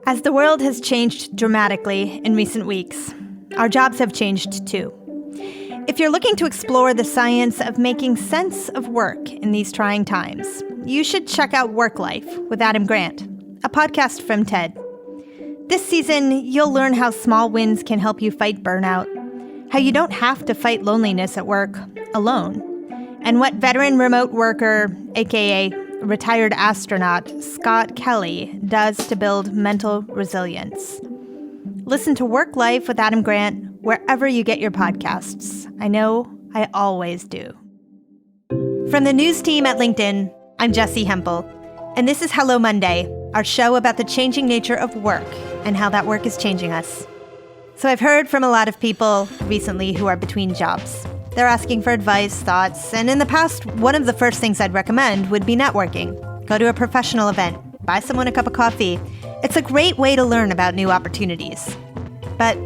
As the world has changed dramatically in recent weeks, our jobs have changed too. If you're looking to explore the science of making sense of work in these trying times, you should check out Work Life with Adam Grant, a podcast from TED. This season, you'll learn how small wins can help you fight burnout, how you don't have to fight loneliness at work alone, and what veteran remote worker, aka retired astronaut Scott Kelly does to build mental resilience. Listen to Work Life with Adam Grant wherever you get your podcasts. I know I always do. From the news team at LinkedIn, I'm Jessie Hempel, and this is Hello Monday, our show about the changing nature of work and how that work is changing us. So I've heard from a lot of people recently who are between jobs. They're asking for advice, thoughts, and in the past, one of the first things I'd recommend would be networking. Go to a professional event, buy someone a cup of coffee. It's a great way to learn about new opportunities. But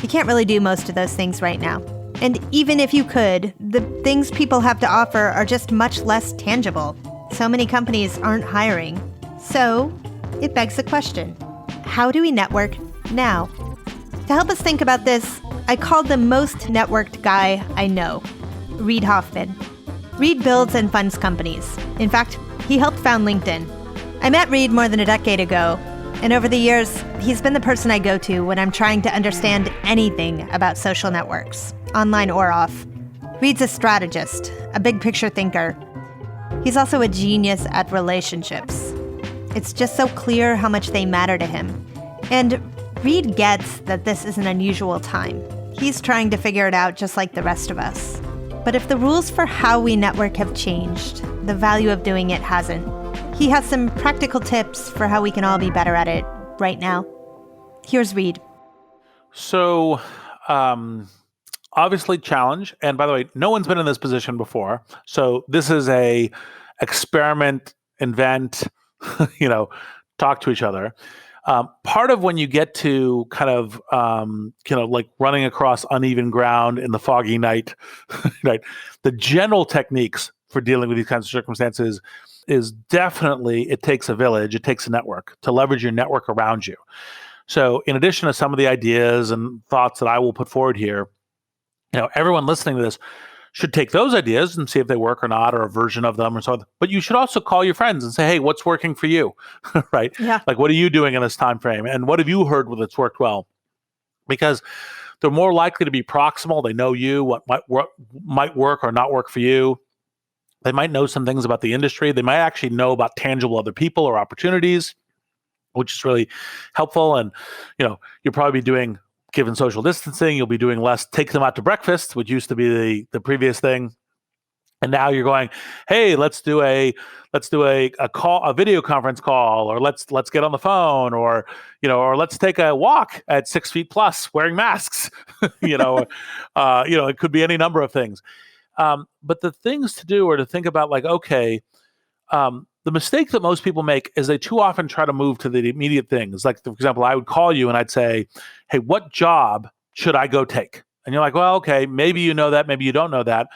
you can't really do most of those things right now. And even if you could, the things people have to offer are just much less tangible. So many companies aren't hiring. So it begs the question, how do we network now? To help us think about this, I called the most networked guy I know, Reid Hoffman. Reid builds and funds companies. In fact, he helped found LinkedIn. I met Reid more than a decade ago, and over the years, he's been the person I go to when I'm trying to understand anything about social networks, online or off. Reid's a strategist, a big picture thinker. He's also a genius at relationships. It's just so clear how much they matter to him. And Reid gets that this is an unusual time. He's trying to figure it out just like the rest of us. But if the rules for how we network have changed, the value of doing it hasn't. He has some practical tips for how we can all be better at it right now. Here's Reid. So, obviously challenge. And by the way, no one's been in this position before. So this is a experiment, invent, talk to each other. Part of when you get to kind of, like running across uneven ground in the foggy night, right? The general techniques for dealing with these kinds of circumstances is definitely, it takes a village, it takes a network to leverage your network around you. So in addition to some of the ideas and thoughts that I will put forward here, everyone listening to this should take those ideas and see if they work or not, or a version of them or so on. But you should also call your friends and say, hey, what's working for you, right? Yeah. Like, what are you doing in this time frame? And what have you heard that's worked well? Because they're more likely to be proximal. They know you, what might work or not work for you. They might know some things about the industry. They might actually know about tangible other people or opportunities, which is really helpful. And, you'll probably be doing, given social distancing, you'll be doing less take them out to breakfast, which used to be the previous thing. And now you're going, hey, let's do a call, a video conference call, or let's get on the phone, or let's take a walk at 6 feet plus wearing masks. It could be any number of things. But the things to do are to think about, like, okay, the mistake that most people make is they too often try to move to the immediate things. Like, for example, I would call you and I'd say, hey, what job should I go take? And you're like, well, okay, maybe you know that, maybe you don't know that.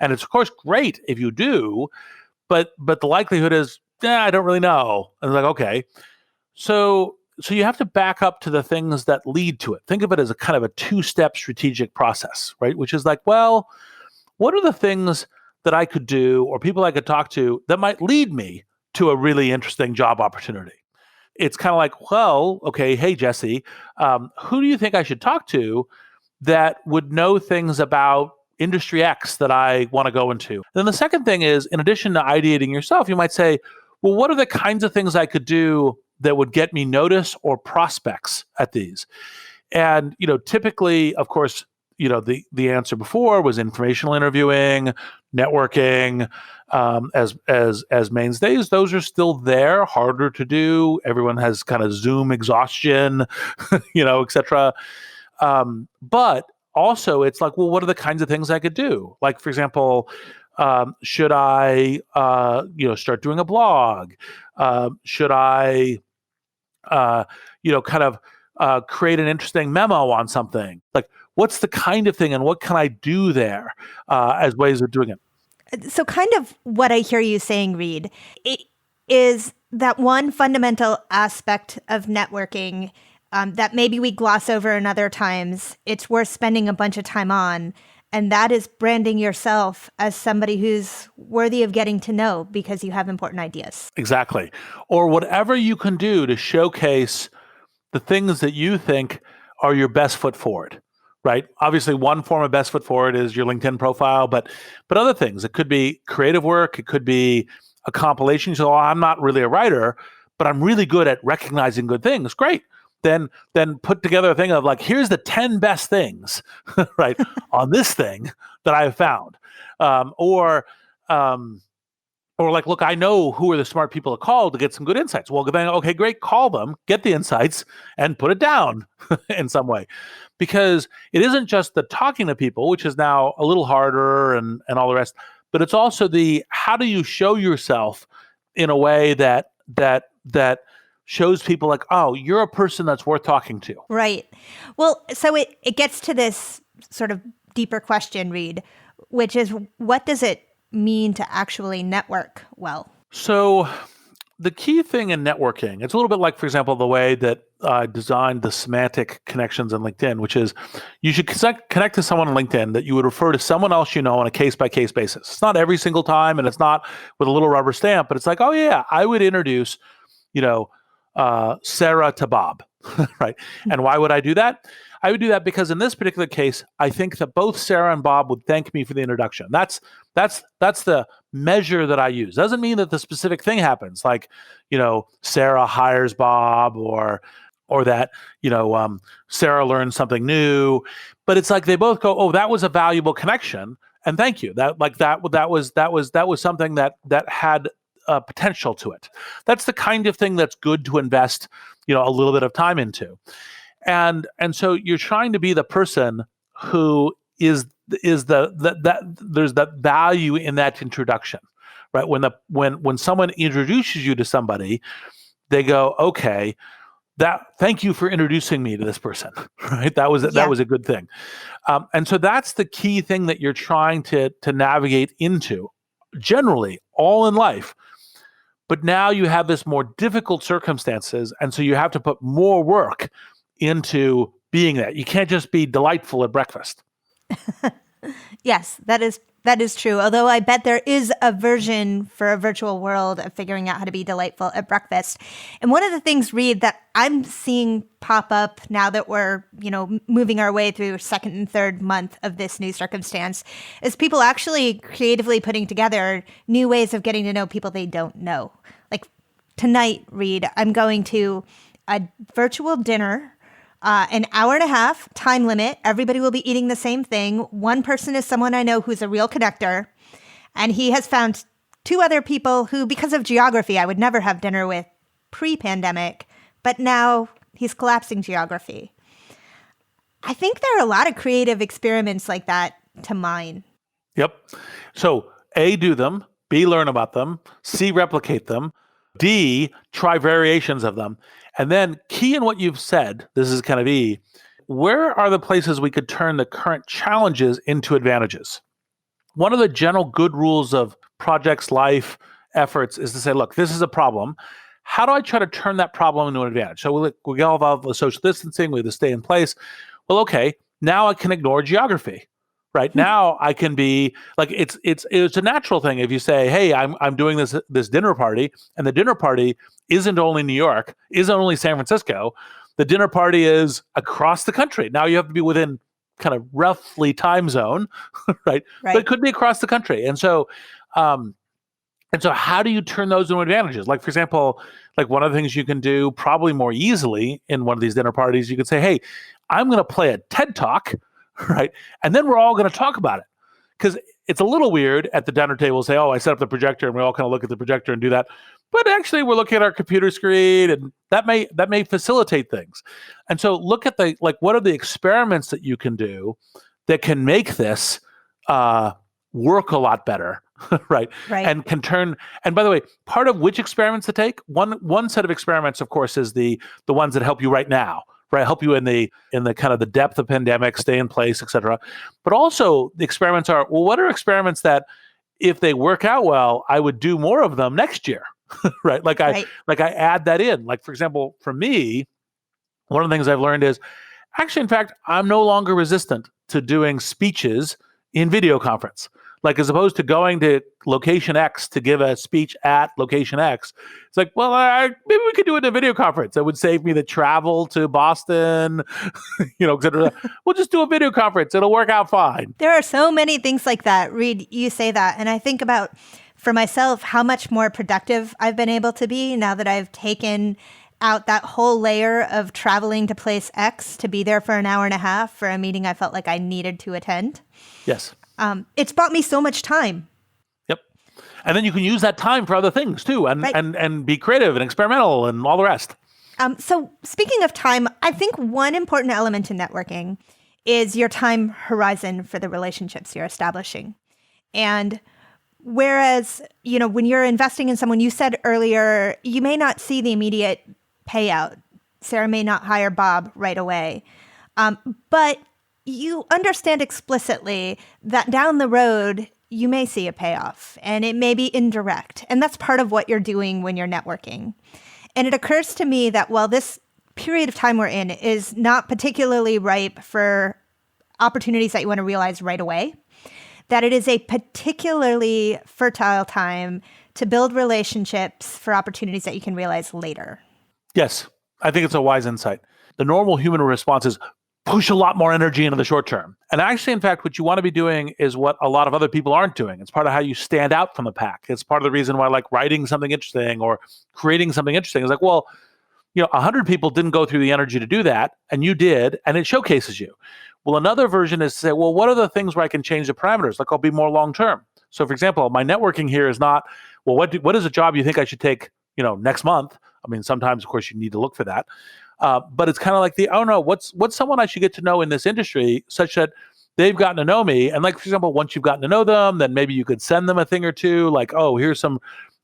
And it's, of course, great if you do, but the likelihood is, I don't really know. And it's like, okay. So you have to back up to the things that lead to it. Think of it as a kind of a two-step strategic process, right? Which is like, well, what are the things that I could do or people I could talk to that might lead me to a really interesting job opportunity? It's kind of like, well, okay, hey, Jessie, who do you think I should talk to that would know things about industry X that I want to go into? Then the second thing is, in addition to ideating yourself, you might say, well, what are the kinds of things I could do that would get me notice or prospects at these? And, typically, of course, the answer before was informational interviewing, networking, as mainstays. Those are still there, harder to do. Everyone has kind of Zoom exhaustion, et cetera. But also it's like, well, what are the kinds of things I could do? Like, for example, should I, start doing a blog? Should I, create an interesting memo on something? Like, what's the kind of thing and what can I do there as ways of doing it? So kind of what I hear you saying, Reid, it is that one fundamental aspect of networking that maybe we gloss over in other times, it's worth spending a bunch of time on. And that is branding yourself as somebody who's worthy of getting to know because you have important ideas. Exactly. Or whatever you can do to showcase the things that you think are your best foot forward, right? Obviously, one form of best foot forward is your LinkedIn profile, but other things. It could be creative work. It could be a compilation. So I'm not really a writer, but I'm really good at recognizing good things. Great. Then put together a thing of like, here's the 10 best things, right, on this thing that I've found. Or like, look, I know who are the smart people to call to get some good insights. Well, then, okay, great, call them, get the insights, and put it down in some way. Because it isn't just the talking to people, which is now a little harder and all the rest, but it's also the how do you show yourself in a way that shows people like, oh, you're a person that's worth talking to. Right. Well, so it gets to this sort of deeper question, Reid, which is what does it mean to actually network well? So the key thing in networking, it's a little bit like, for example, the way that I designed the semantic connections in LinkedIn, which is you should connect to someone on LinkedIn that you would refer to someone else you know on a case-by-case basis. It's not every single time, and it's not with a little rubber stamp, but it's like, oh yeah, I would introduce, Sarah to Bob, right? And why would I do that? I would do that because in this particular case, I think that both Sarah and Bob would thank me for the introduction. That's the measure that I use. Doesn't mean that the specific thing happens, like, Sarah hires Bob or that, Sarah learns something new, but it's like they both go, oh, that was a valuable connection, and thank you. That was something that had potential to it. That's the kind of thing that's good to invest, a little bit of time into. And so you're trying to be the person who is there's that value in that introduction, right? When someone introduces you to somebody, they go, okay, thank you for introducing me to this person, right? That was a good thing. And so that's the key thing that you're trying to navigate into, generally all in life. But now you have this more difficult circumstances, and so you have to put more work into being that. You can't just be delightful at breakfast. Yes, that is true. Although I bet there is a version for a virtual world of figuring out how to be delightful at breakfast. And one of the things, Reid, that I'm seeing pop up now that we're, moving our way through second and third month of this new circumstance is people actually creatively putting together new ways of getting to know people they don't know. Like tonight, Reid, I'm going to a virtual dinner. An hour and a half, time limit. Everybody will be eating the same thing. One person is someone I know who's a real connector. And he has found two other people who, because of geography, I would never have dinner with pre-pandemic. But now he's collapsing geography. I think there are a lot of creative experiments like that to mine. Yep. So A, do them. B, learn about them. C, replicate them. D, try variations of them. And then key in what you've said, this is kind of E, where are the places we could turn the current challenges into advantages? One of the general good rules of projects, life, efforts is to say, look, this is a problem. How do I try to turn that problem into an advantage? So we get all about the social distancing, we have to stay in place. Well, okay, now I can ignore geography. Right now, I can be like it's a natural thing if you say, "Hey, I'm doing this dinner party," and the dinner party isn't only New York, isn't only San Francisco. The dinner party is across the country. Now you have to be within kind of roughly time zone, right? But it could be across the country, and so how do you turn those into advantages? Like, for example, like one of the things you can do probably more easily in one of these dinner parties, you could say, "Hey, I'm going to play a TED Talk." Right. And then we're all going to talk about it, because it's a little weird at the dinner table to say, oh, I set up the projector, and we all kind of look at the projector and do that. But actually, we're looking at our computer screen, and that may facilitate things. And so look at what are the experiments that you can do that can make this work a lot better. Right. And can turn. And by the way, part of which experiments to take, one set of experiments, of course, is the ones that help you right now. Right, help you in the kind of the depth of pandemic, stay in place, et cetera. But also the experiments are, well, what are experiments that if they work out well, I would do more of them next year, right? Right. Like I add that in. Like, for example, for me, one of the things I've learned is actually, in fact, I'm no longer resistant to doing speeches in video conference. Like, as opposed to going to location X to give a speech at location X, it's like, well, maybe we could do it in a video conference. That would save me the travel to Boston, et cetera. We'll just do a video conference. It'll work out fine. There are so many things like that. Reid, you say that. And I think about, for myself, how much more productive I've been able to be now that I've taken out that whole layer of traveling to place X to be there for an hour and a half for a meeting I felt like I needed to attend. Yes. It's bought me so much time. Yep. And then you can use that time for other things too, and Right. and be creative and experimental and all the rest. So speaking of time, I think one important element in networking is your time horizon for the relationships you're establishing. And whereas, when you're investing in someone, you said earlier, you may not see the immediate payout. Sarah may not hire Bob right away. But you understand explicitly that down the road, you may see a payoff, and it may be indirect. And that's part of what you're doing when you're networking. And it occurs to me that while this period of time we're in is not particularly ripe for opportunities that you want to realize right away, that it is a particularly fertile time to build relationships for opportunities that you can realize later. Yes, I think it's a wise insight. The normal human response is push a lot more energy into the short term. And actually, in fact, what you want to be doing is what a lot of other people aren't doing. It's part of how you stand out from the pack. It's part of the reason why, like, writing something interesting or creating something interesting is like, well, 100 people didn't go through the energy to do that, and you did, and it showcases you. Well, another version is to say, well, what are the things where I can change the parameters? Like, I'll be more long-term. So, for example, my networking here is not, well, what is a job you think I should take, next month? I mean, sometimes, of course, you need to look for that. But it's kind of like what's someone I should get to know in this industry such that they've gotten to know me. And like, for example, once you've gotten to know them, then maybe you could send them a thing or two, like, oh, here's some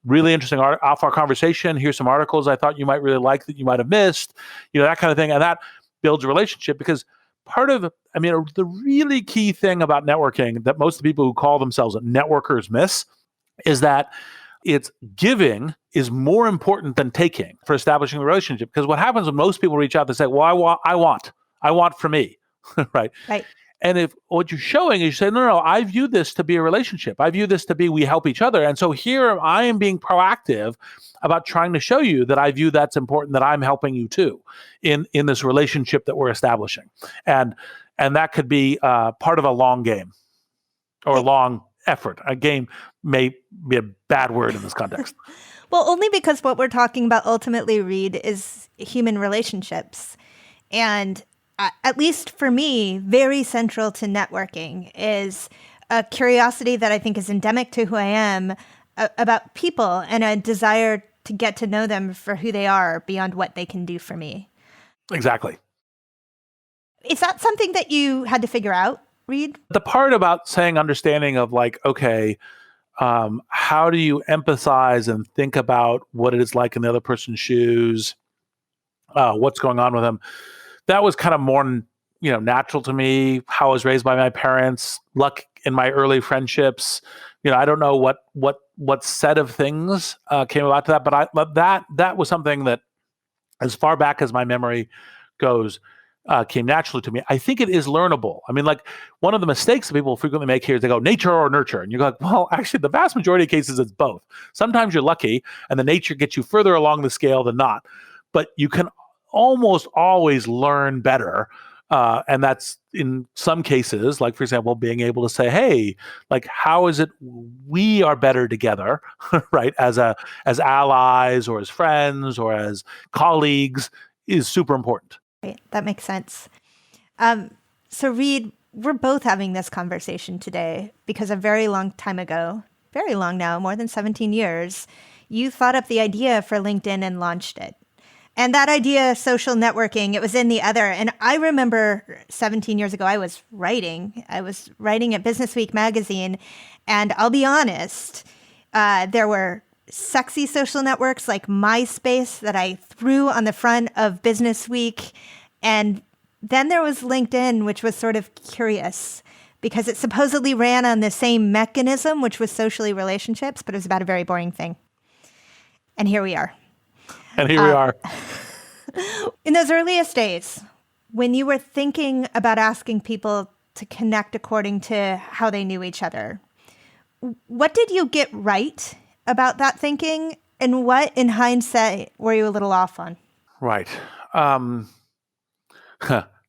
really interesting off our conversation. Here's some articles I thought you might really like that you might have missed, that kind of thing. And that builds a relationship, because the really key thing about networking that most of the people who call themselves networkers miss is that it's giving is more important than taking for establishing a relationship. Because what happens when most people reach out, they say, well, I want for me, right? Right. And if what you're showing is you say, no, I view this to be a relationship. I view this to be we help each other. And so here I am being proactive about trying to show you that I view that's important, that I'm helping you too in this relationship that we're establishing. And that could be part of a long game or a long effort. A game may be a bad word in this context. Well, only because what we're talking about ultimately, Reid, is human relationships. And at least for me, very central to networking is a curiosity that I think is endemic to who I am about people, and a desire to get to know them for who they are beyond what they can do for me. Exactly. Is that something that you had to figure out, Reid? The part about saying understanding of like, okay, how do you empathize and think about what it is like in the other person's shoes, what's going on with them? That was kind of more, natural to me, how I was raised by my parents, luck in my early friendships. I don't know what set of things came about to that, but that was something that, as far back as my memory goes, came naturally to me. I think it is learnable. I mean, like, one of the mistakes that people frequently make here is they go nature or nurture. And you're like, well, actually, the vast majority of cases, it's both. Sometimes you're lucky and the nature gets you further along the scale than not. But you can almost always learn better. And that's in some cases, like, for example, being able to say, hey, like, how is it we are better together, right? As allies or as friends or as colleagues is super important. Right. That makes sense. So Reid, we're both having this conversation today because a very long time ago, very long now, more than 17 years, you thought up the idea for LinkedIn and launched it. And that idea, social networking, it was in the other. And I remember 17 years ago, I was writing at Business Week magazine. And I'll be honest, there were sexy social networks like MySpace that I threw on the front of Business Week. And then there was LinkedIn, which was sort of curious because it supposedly ran on the same mechanism, which was socially relationships, but it was about a very boring thing. And here we are. And here we are. In those earliest days, when you were thinking about asking people to connect according to how they knew each other, what did you get right about that thinking? And what, in hindsight, were you a little off on? Right.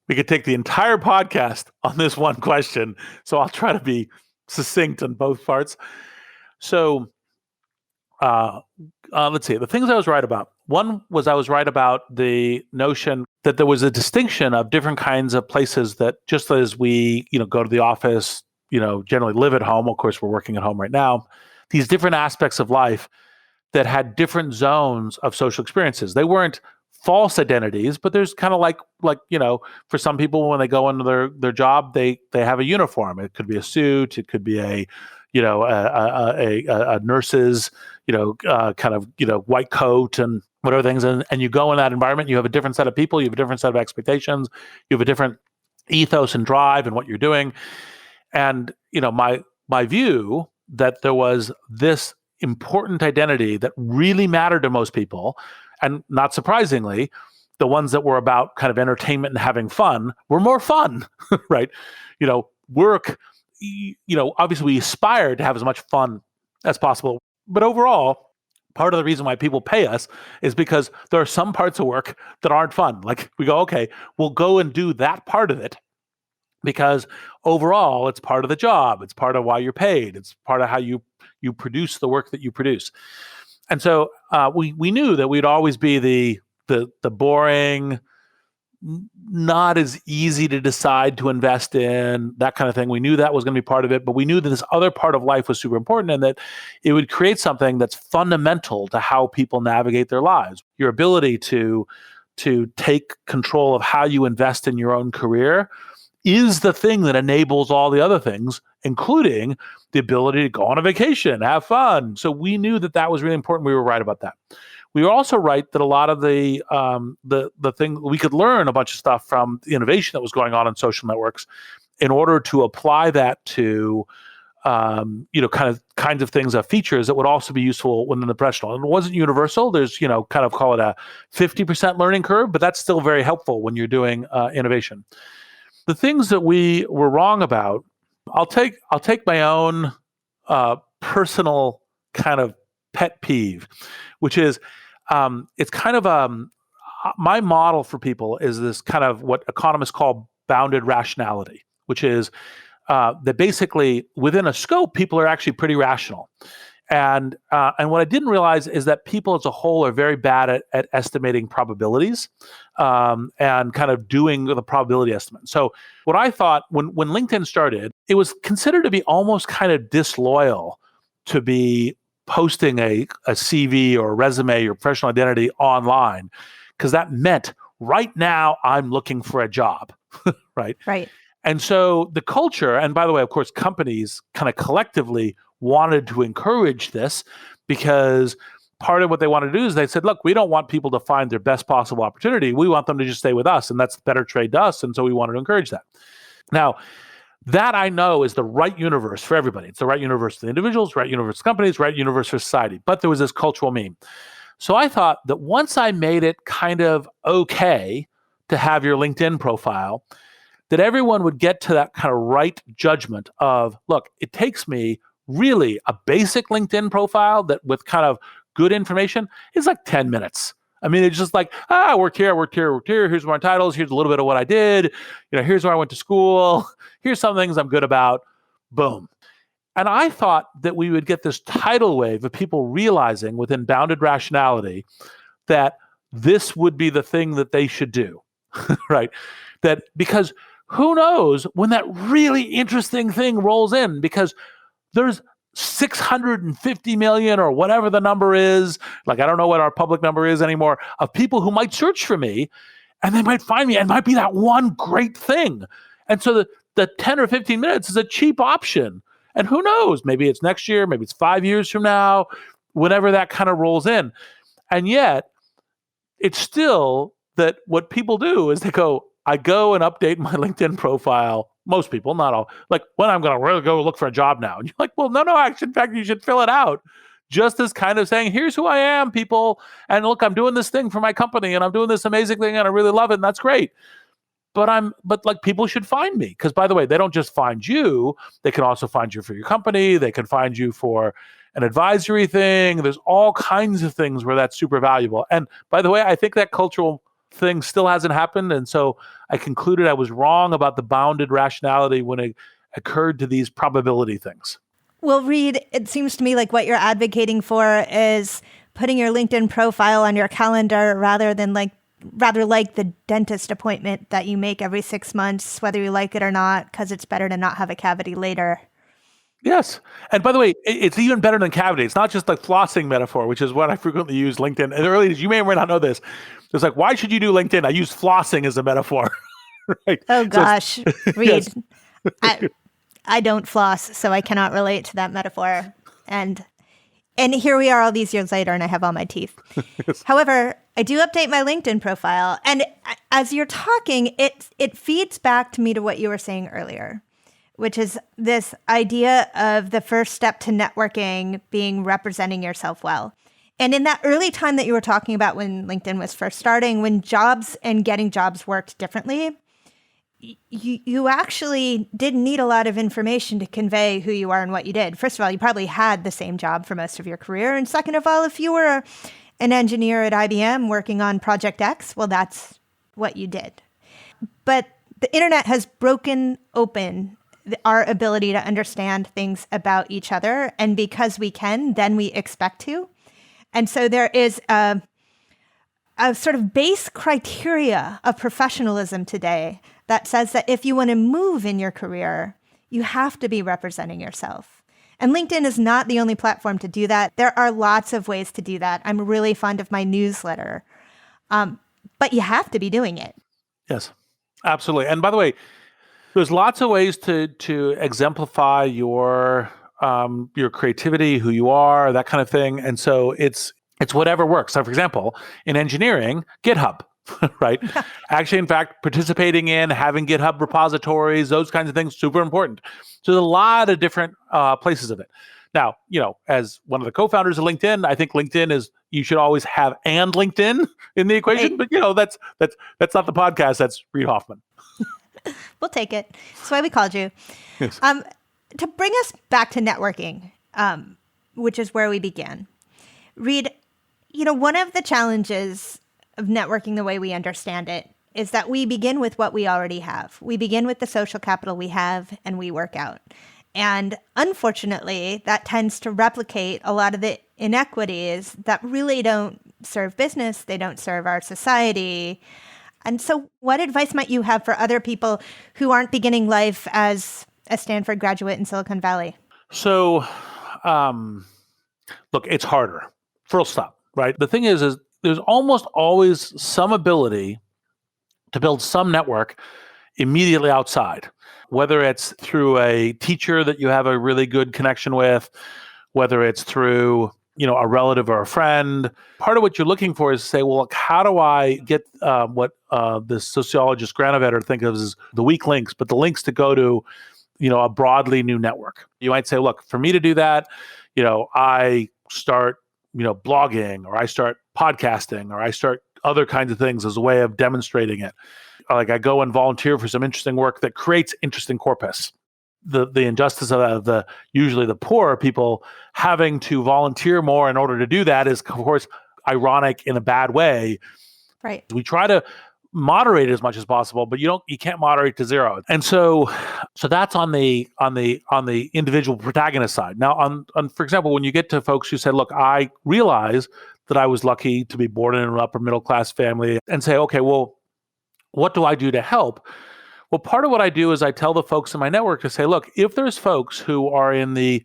We could take the entire podcast on this one question. So I'll try to be succinct on both parts. So let's see. The things I was right about. One was I was right about the notion that there was a distinction of different kinds of places that just as we, go to the office, generally live at home. Of course, we're working at home right now. These different aspects of life that had different zones of social experiences. They weren't false identities, but there's kind of like for some people when they go into their job, they have a uniform. It could be a suit, it could be a nurse's kind of white coat and whatever things, and you go in that environment, you have a different set of people, you have a different set of expectations, you have a different ethos and drive in what you're doing. And my view that there was this important identity that really mattered to most people, and not surprisingly, the ones that were about kind of entertainment and having fun were more fun, right? Work, obviously we aspire to have as much fun as possible, but overall, part of the reason why people pay us is because there are some parts of work that aren't fun. Like we go, okay, we'll go and do that part of it because overall it's part of the job. It's part of why you're paid. It's part of how you produce the work that you produce. And so we knew that we'd always be the boring, not as easy to decide to invest in, that kind of thing. We knew that was going to be part of it, but we knew that this other part of life was super important and that it would create something that's fundamental to how people navigate their lives. Your ability to take control of how you invest in your own career is the thing that enables all the other things, including the ability to go on a vacation, have fun. So we knew that was really important. We were right about that. We were also right that a lot of the thing we could learn a bunch of stuff from the innovation that was going on in social networks in order to apply that to kinds of things, features that would also be useful within the professional. And it wasn't universal. There's kind of call it a 50% learning curve, but that's still very helpful when you're doing innovation. The things that we were wrong about, I'll take my own personal kind of pet peeve, which is it's kind of my model for people is this kind of what economists call bounded rationality, which is that basically within a scope, people are actually pretty rational. And what I didn't realize is that people as a whole are very bad at estimating probabilities and kind of doing the probability estimate. So what I thought when LinkedIn started, it was considered to be almost kind of disloyal to be posting a CV or a resume or professional identity online, because that meant right now I'm looking for a job, right? Right. And so the culture, and by the way, of course, companies kind of collectively wanted to encourage this because part of what they wanted to do is they said, look, we don't want people to find their best possible opportunity. We want them to just stay with us, and that's the better trade to us. And so we wanted to encourage that. Now, that I know is the right universe for everybody. It's the right universe for the individuals, right universe for companies, right universe for society. But there was this cultural meme. So I thought that once I made it kind of okay to have your LinkedIn profile, that everyone would get to that kind of right judgment of, look, it takes me really a basic LinkedIn profile that with kind of good information is like 10 minutes. I mean, it's just like, I worked here. Here's my titles. Here's a little bit of what I did. Here's where I went to school. Here's some things I'm good about. Boom. And I thought that we would get this tidal wave of people realizing within bounded rationality that this would be the thing that they should do, right? That because who knows when that really interesting thing rolls in, because there's 650 million or whatever the number is, like I don't know what our public number is anymore, of people who might search for me and they might find me and might be that one great thing. And so the 10 or 15 minutes is a cheap option. And who knows, maybe it's next year, maybe it's 5 years from now, whenever that kind of rolls in. And yet it's still that what people do is I go and update my LinkedIn profile. Most people, not all, like when I'm going to really go look for a job now. And you're like, well, no, actually, in fact, you should fill it out just as kind of saying, here's who I am, people. And look, I'm doing this thing for my company and I'm doing this amazing thing and I really love it. And that's great. But like people should find me. Because by the way, they don't just find you. They can also find you for your company. They can find you for an advisory thing. There's all kinds of things where that's super valuable. And by the way, I think that cultural thing still hasn't happened. And so I concluded I was wrong about the bounded rationality when it occurred to these probability things. Well, Reid, it seems to me like what you're advocating for is putting your LinkedIn profile on your calendar rather like the dentist appointment that you make every 6 months, whether you like it or not, because it's better to not have a cavity later. Yes. And by the way, it's even better than cavity. It's not just like flossing metaphor, which is what I frequently use LinkedIn. And early days, you may or may not know this. It's like, why should you do LinkedIn? I use flossing as a metaphor. Right? Oh, gosh, Reid. Yes. I don't floss, so I cannot relate to that metaphor. And here we are all these years later, and I have all my teeth. Yes. However, I do update my LinkedIn profile. And as you're talking, it feeds back to me to what you were saying earlier, which is this idea of the first step to networking being representing yourself well. And in that early time that you were talking about when LinkedIn was first starting, when jobs and getting jobs worked differently, you actually didn't need a lot of information to convey who you are and what you did. First of all, you probably had the same job for most of your career. And second of all, if you were an engineer at IBM working on Project X, well, that's what you did. But the internet has broken open our ability to understand things about each other. And because we can, then we expect to. And so there is a sort of base criteria of professionalism today that says that if you want to move in your career, you have to be representing yourself. And LinkedIn is not the only platform to do that. There are lots of ways to do that. I'm really fond of my newsletter. But you have to be doing it. Yes, absolutely. And by the way, there's lots of ways to exemplify your creativity, who you are, that kind of thing. And so it's whatever works. So for example, in engineering, GitHub, right? Actually, in fact, participating in, having GitHub repositories, those kinds of things, super important. So there's a lot of different places of it. Now, as one of the co-founders of LinkedIn, I think LinkedIn is, you should always have and LinkedIn in the equation, Right. but that's not the podcast, that's Reid Hoffman. We'll take it. That's why we called you. Yes. To bring us back to networking, which is where we began. Reid, one of the challenges of networking the way we understand it is that we begin with what we already have. We begin with the social capital we have and we work out. And unfortunately, that tends to replicate a lot of the inequities that really don't serve business. They don't serve our society. And so what advice might you have for other people who aren't beginning life as a Stanford graduate in Silicon Valley? So, look, it's harder. Full stop, right? The thing is there's almost always some ability to build some network immediately outside, whether it's through a teacher that you have a really good connection with, whether it's through a relative or a friend. Part of what you're looking for is to say, well, look, how do I get what the sociologist Granovetter think of as the weak links, but the links to go to a broadly new network. You might say, look, for me to do that, I start blogging, or I start podcasting, or I start other kinds of things as a way of demonstrating it. Like I go and volunteer for some interesting work that creates interesting corpus. The injustice of usually the poor people having to volunteer more in order to do that is, of course, ironic in a bad way. Right. We try to moderate it as much as possible, but you can't moderate to zero. And so that's on the individual protagonist side. Now, on for example, when you get to folks who say, look, I realize that I was lucky to be born in an upper middle class family, and say, okay, well, what do I do to help? Well, part of what I do is I tell the folks in my network to say, look, if there's folks who are in the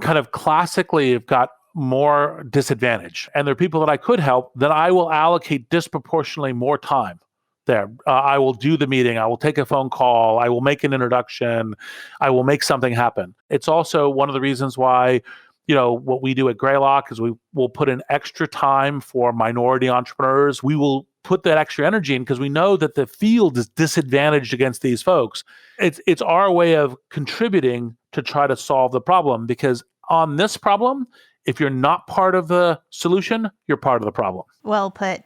kind of classically have got more disadvantage, and they're people that I could help, then I will allocate disproportionately more time there. I will do the meeting. I will take a phone call. I will make an introduction. I will make something happen. It's also one of the reasons why, what we do at Greylock is we will put in extra time for minority entrepreneurs. We will put that extra energy in because we know that the field is disadvantaged against these folks. It's our way of contributing to try to solve the problem, because on this problem, if you're not part of the solution, you're part of the problem. Well put.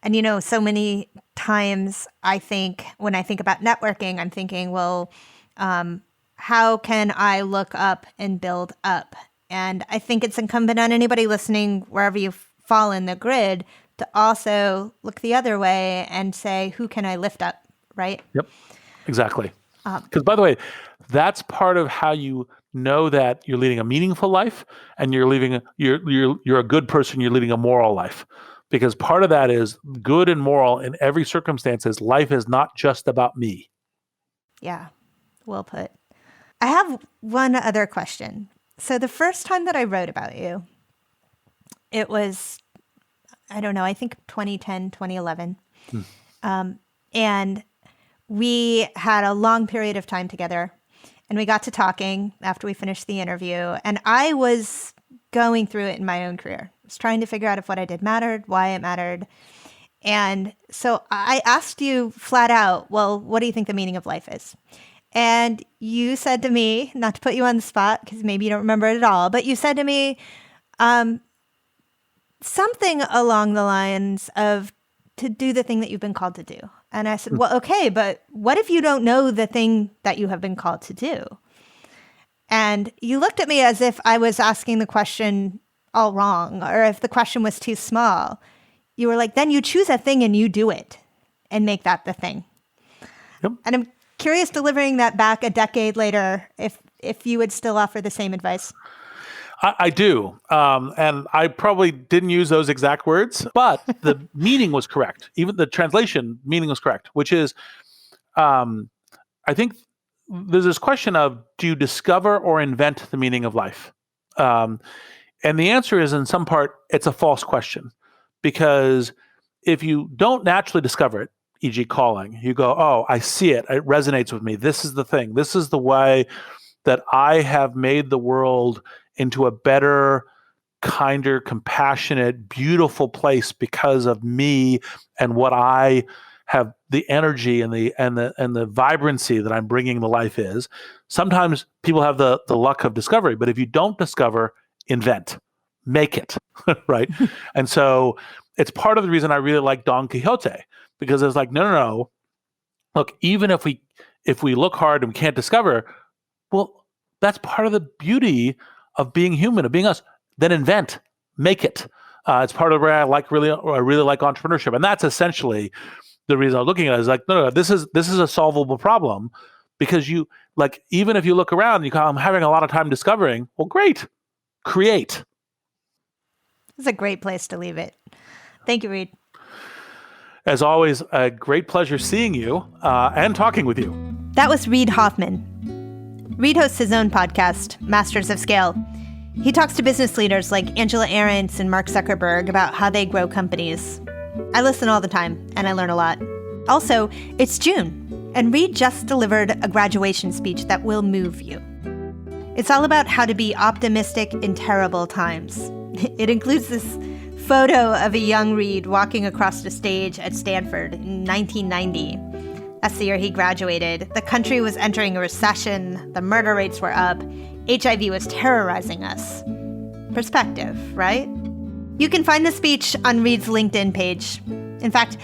And so many times when I think about networking, I'm thinking, well, how can I look up and build up? And I think it's incumbent on anybody listening, wherever you fall in the grid, to also look the other way and say, who can I lift up, right? Yep, exactly. Because by the way, that's part of how you know that you're leading a meaningful life and you're a good person, you're leading a moral life. Because part of that is good and moral in every circumstance. Life is not just about me. Yeah, well put. I have one other question. So the first time that I wrote about you, it was, I don't know, I think 2010, 2011. And we had a long period of time together and we got to talking after we finished the interview. And I was going through it in my own career. I was trying to figure out if what I did mattered, why it mattered. And so I asked you flat out, well, what do you think the meaning of life is? And you said to me, not to put you on the spot, because maybe you don't remember it at all, but you said to me something along the lines of to do the thing that you've been called to do. And I said, well, okay, but what if you don't know the thing that you have been called to do? And you looked at me as if I was asking the question all wrong, or if the question was too small. You were like, then you choose a thing and you do it and make that the thing. Yep. And I'm curious, delivering that back a decade later, if you would still offer the same advice. I do. And I probably didn't use those exact words, but the meaning was correct. Even the translation meaning was correct, which is, I think there's this question of, do you discover or invent the meaning of life? And the answer is, in some part, it's a false question. Because if you don't naturally discover it, e.g. calling, you go, oh, I see it. It resonates with me. This is the thing. This is the way that I have made the world into a better, kinder, compassionate, beautiful place because of me and what I have, the energy and the vibrancy that I'm bringing to life is. Sometimes people have the luck of discovery, but if you don't discover, invent, make it, right? And so it's part of the reason I really like Don Quixote, because it's like, no. Look, even if we look hard and we can't discover, well, that's part of the beauty of being human, of being us. Then invent, make it. It's part of where I really like entrepreneurship, and that's essentially the reason I'm looking at it. Is like, no, this is a solvable problem, because you, like, even if you look around and you go, I'm having a lot of time discovering. Well, great, create. It's a great place to leave it. Thank you, Reid. As always, a great pleasure seeing you and talking with you. That was Reid Hoffman. Reid hosts his own podcast, Masters of Scale. He talks to business leaders like Angela Arendt and Mark Zuckerberg about how they grow companies. I listen all the time, and I learn a lot. Also, it's June, and Reid just delivered a graduation speech that will move you. It's all about how to be optimistic in terrible times. It includes this photo of a young Reid walking across the stage at Stanford in 1990. That's the year he graduated. The country was entering a recession. The murder rates were up. HIV was terrorizing us. Perspective, right? You can find the speech on Reid's LinkedIn page. In fact,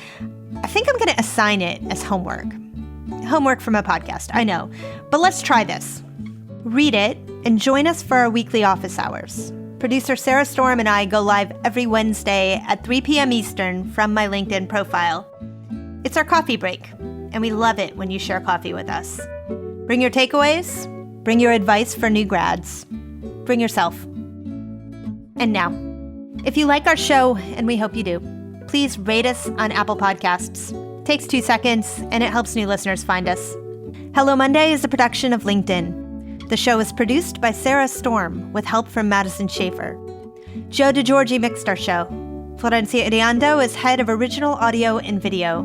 I think I'm going to assign it as homework. Homework from a podcast, I know. But let's try this. Read it and join us for our weekly office hours. Producer Sarah Storm and I go live every Wednesday at 3 p.m. Eastern from my LinkedIn profile. It's our coffee break, and we love it when you share coffee with us. Bring your takeaways, bring your advice for new grads, bring yourself. And now, if you like our show, and we hope you do, please rate us on Apple Podcasts. It takes 2 seconds, and it helps new listeners find us. Hello Monday is a production of LinkedIn. The show is produced by Sarah Storm with help from Madison Schaefer. Joe DeGiorgi mixed our show. Florencia Iriando is head of original audio and video.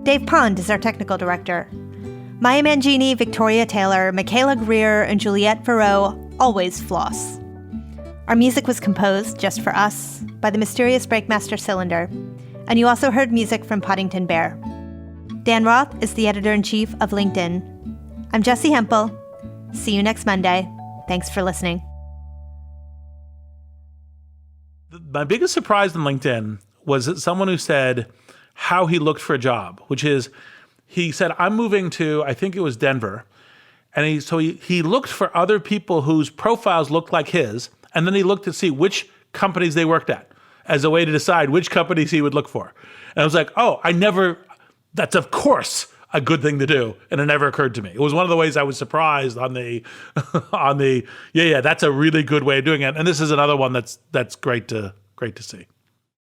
Dave Pond is our technical director. Maya Mangini, Victoria Taylor, Michaela Greer, and Juliette Farreau always floss. Our music was composed, just for us, by the mysterious Breakmaster Cylinder, and you also heard music from Poddington Bear. Dan Roth is the editor-in-chief of LinkedIn. I'm Jessie Hempel. See you next Monday. Thanks for listening. My biggest surprise in LinkedIn was that someone who said how he looked for a job, which is he said, I'm moving to, I think it was Denver. And he looked for other people whose profiles looked like his. And then he looked to see which companies they worked at as a way to decide which companies he would look for. And I was like, oh, that's of course a good thing to do. And it never occurred to me. It was one of the ways I was surprised on the, that's a really good way of doing it. And this is another one that's great to see.